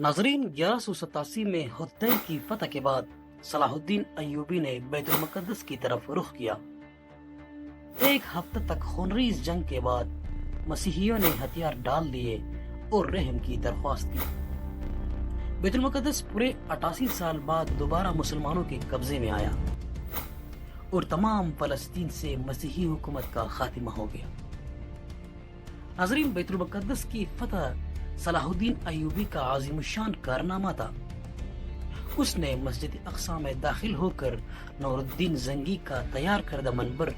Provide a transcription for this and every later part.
ناظرین، 1187 میں حطین کی فتح کے بعد صلاح الدین ایوبی نے بیت المقدس کی طرف رخ کیا۔ ایک ہفتہ تک خونریز جنگ کے بعد مسیحیوں نے ہتھیار ڈال دیے اور رحم کی درخواست کی۔ بیت المقدس پورے 88 سال بعد دوبارہ مسلمانوں کے قبضے میں آیا اور تمام فلسطین سے مسیحی حکومت کا خاتمہ ہو گیا۔ ناظرین، بیت المقدس کی فتح صلاح الدین ایوبی کا عظیم الشان کارنامہ تھا۔ اس نے مسجد اقصی میں داخل ہو کر نور الدین زنگی کا تیار کردہ منبر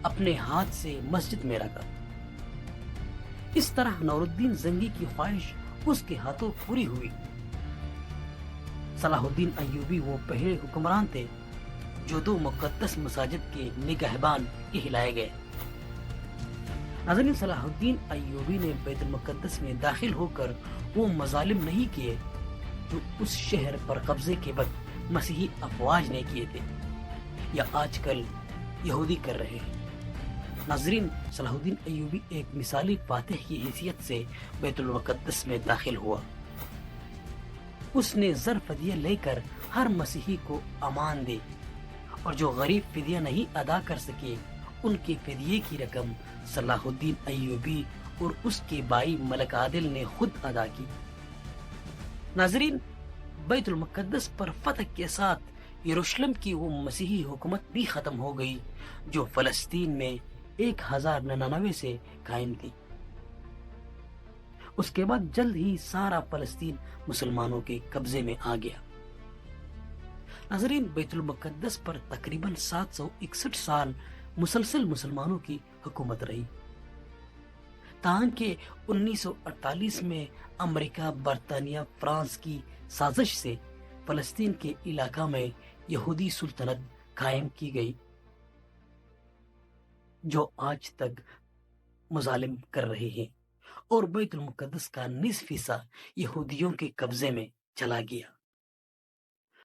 اپنے ہاتھ سے مسجد میں رکھا۔ اس طرح نور الدین زنگی کی خواہش اس کے ہاتھوں پوری ہوئی۔ صلاح الدین ایوبی وہ پہلے حکمران تھے جو دو مقدس مساجد کے نگہبان کہلائے گئے۔ ناظرین، صلاح الدین ایوبی نے بیت المقدس میں داخل ہو کر وہ مظالم نہیں کیے جو اس شہر پر قبضے کے وقت مسیحی افواج نے کیے تھے یا آج کل یہودی کر رہے ہیں۔ ناظرین، صلاح الدین ایوبی ایک مثالی فاتح کی حیثیت سے بیت المقدس میں داخل ہوا۔ اس نے زر فدیہ لے کر ہر مسیحی کو امان دی اور جو غریب فدیہ نہیں ادا کر سکے ان کے فدیے کی رقم صلاح الدین ایوبی اور اس کے بھائی ملک عادل نے خود ادا کی۔ ناظرین، بیت المقدس پر فتح کے ساتھ یروشلم کی وہ مسیحی حکومت بھی ختم ہو گئی جو فلسطین میں 1099 سے قائم تھی۔ اس کے بعد جلد ہی سارا فلسطین مسلمانوں کے قبضے میں آ گیا۔ ناظرین، بیت المقدس پر تقریباً 761 سال مسلسل مسلمانوں کی حکومت رہی، تاہم کہ 1948 میں امریکہ، برطانیہ، فرانس کی سازش سے فلسطین کے علاقہ میں یہودی سلطنت قائم کی گئی جو آج تک مظالم کر رہے ہیں اور بیت المقدس کا نصف حصہ یہودیوں کے قبضے میں چلا گیا۔